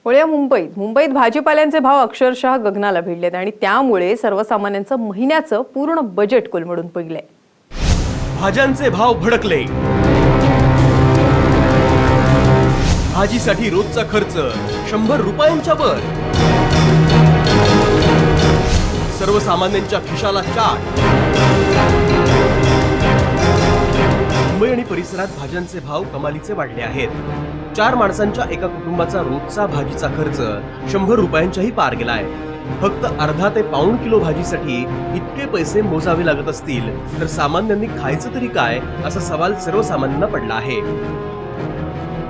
वळूया मुंबईत भाजीपाल्यांचे भाव अक्षरशः गगनाला भिडलेत आणि त्यामुळे सर्वसामान्यांचं महिन्याचं पूर्ण बजेट कोलमडून पडलंय। भाज्यांचे भाव भडकले। भाजीसाठी रोजचा खर्च 100 रुपयांच्या वर। सर्वसामान्यांच्या खिशाला चाट। मुंबई आणि परिसरात भाज्यांचे भाव कमालीचे वाढले आहेत। 4 माणसांच्या एका कुटुंबाचा रोजचा भाजीचा खर्च 100 रुपयांच्याही पार गेलाय। फक्त अर्धा ते पाऊण किलो भाजीसाठी इतके पैसे मोजावे लागत असतील तर सामान्यांनी खायचं तरी काय असा सवाल सर्वसामान्यांना पडला आहे।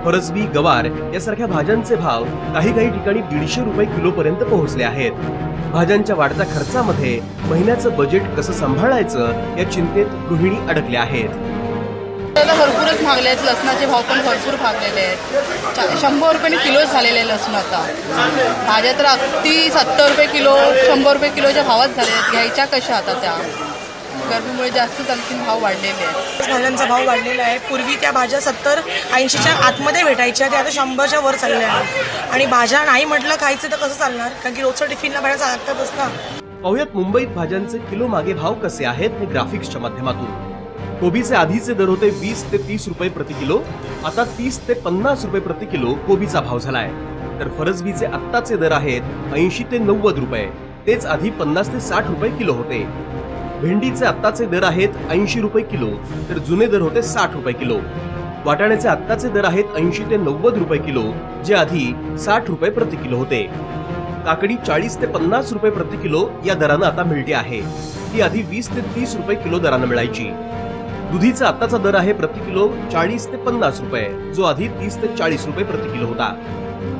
फरसबी, गवार यासारख्या भाज्यांचे भाव काही ठिकाणी 150 रुपये किलो पर्यंत पोहोचले आहेत। भाज्यांच्या वाढत्या खर्चामध्ये महिन्याचं बजेट कसं सांभाळायचं या चिंतेत गृहिणी अडकल्या आहेत। भरपूरच महागले आहेत। लसणाचे भाव पण भरपूर भागलेले आहेत। 100 रुपये किलो झालेले आहे लसूण आता। भाज्या तर अगदी 70 रुपये किलो 100 रुपये किलोच्या भावात झाले आहेत। घ्यायच्या कशा आता त्या गरमीमुळे जास्तच आणखीन भाव वाढलेले आहेत। भाज्यांचा भाव वाढलेला आहे। पूर्वी त्या भाज्या 70-80च्या आतमध्ये भेटायच्या, त्या आता 100च्या वर चालल्या आहेत। आणि भाज्या नाही म्हटलं खायचं तर कसं चालणार, कारण की रोजच्या टिफिनला भाज्या लागतातच ना। पाहुयात मुंबईत भाज्यांचे किलो मागे भाव कसे आहेत हे ग्राफिक्सच्या माध्यमातून। कोबीचे आधीचे दर होते 20 ते 30 रुपये प्रति किलो, आता 30 ते 50 रुपये प्रति किलो कोबीचा भाव झालाय। तर फरसबीचे आत्ताचे दर आहेत 80 ते 90 रुपये, तेच आधी 50 ते 60 रुपये किलो होते। भेंडीचे आत्ताचे दर आहेत 80 रुपये किलो, तर जुने दर होते 60 रुपये किलो। वाटाण्याचे आत्ताचे दर आहेत 80 ते 90 रुपये किलो, जे आधी 60 रुपये प्रति किलो होते। काकडी 40 ते 50 रुपये प्रति किलो या दरानं आता मिळते आहे, ती आधी 20 ते 30 रुपये किलो दरानं मिळायची। दुधीचा आत्ताचा दर आहे प्रति किलो 40 ते 50 रुपये, जो आधी 30 ते 40 रुपये प्रति किलो होता।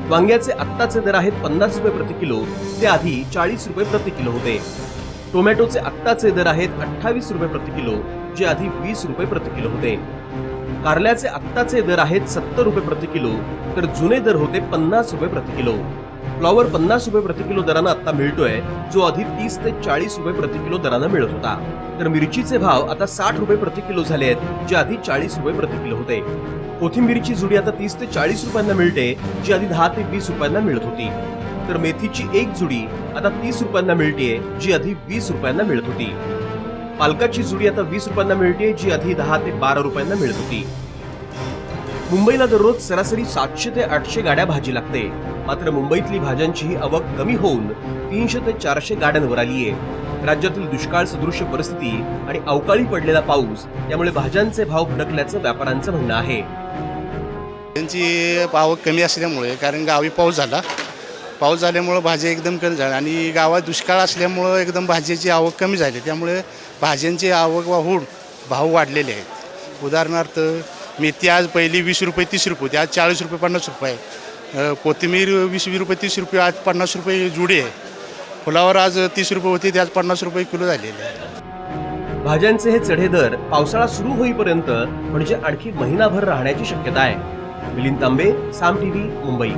वांग्याचे आत्ताचे दर आहेत 50 रुपये प्रति किलो, ते आधी 40 रुपये प्रति किलो होते। टोमॅटोचे आत्ताचे दर आहेत 28 रुपये प्रति किलो, जे आधी 20 रुपये प्रति किलो होते। कारल्याचे आत्ताचे दर आहेत 70 रुपये प्रति किलो, तर जुने दर होते 50 रुपये प्रति किलो। फ्लॉवर 50 रुपये प्रति किलो दरानं आता मिळतोय, जो आधी 30 ते 40 रुपये प्रति किलो दरानं मिळत होता। तर मिरचीचे भाव आता 60 रुपये प्रति किलो झाले आहेत, जे आधी 40 रुपये प्रति किलो होते। कोथिंबीरची जुडी आता 30 ते 40 रुपयांना मिळते, जी आधी 10 ते 20 रुपयांना मिळत होती। तर मेथीची एक जुडी आता 30 रुपयांना मिळते, जी आधी 20 रुपयांना मिळत होती। पालकाची जुडी आता 20 रुपयांना मिळते, जी आधी 10 ते 12 रुपयांना मिळत होती। मुंबईला दररोज सरासरी 700 ते 800 गाड्या भाजी लागते, मात्र मुंबईतली भाज्यांची आवक कमी होऊन 300 ते 400 गाड्यांवर आली आहे। राज्यातील दुष्काळ सदृश्य परिस्थिती आणि अवकाळी पडलेला पाऊस यामुळे भाज्यांचे भाव भडकल्याचं व्यापाऱ्यांचं म्हणणं आहे। त्यांची आवक कमी असल्यामुळे, कारण गावी पाऊस झाल्यामुळे भाज्या एकदम कमी झाल्या आणि गावात दुष्काळ असल्यामुळे एकदम भाज्याची आवक कमी झाली, त्यामुळे भाज्यांची आवक वाढून भाव वाढलेले आहेत। उदाहरणार्थ मेथी आज पहिली 20 रुपये 30 रुपये होती, आज 40 रुपये 50 रुपये। कोथिंबीर 20 रुपये 30 रुपये, आज 50 रुपये जुडी आहे। फुलावर आज 30 रुपये होती, ते आज 50 रुपये किलो झालेले आहे। भाज्यांचे हे चढे दर पावसाळा सुरू होईपर्यंत म्हणजे आणखी महिनाभर राहण्याची शक्यता आहे। मिलिंद तांबे, साम टीव्ही, मुंबई।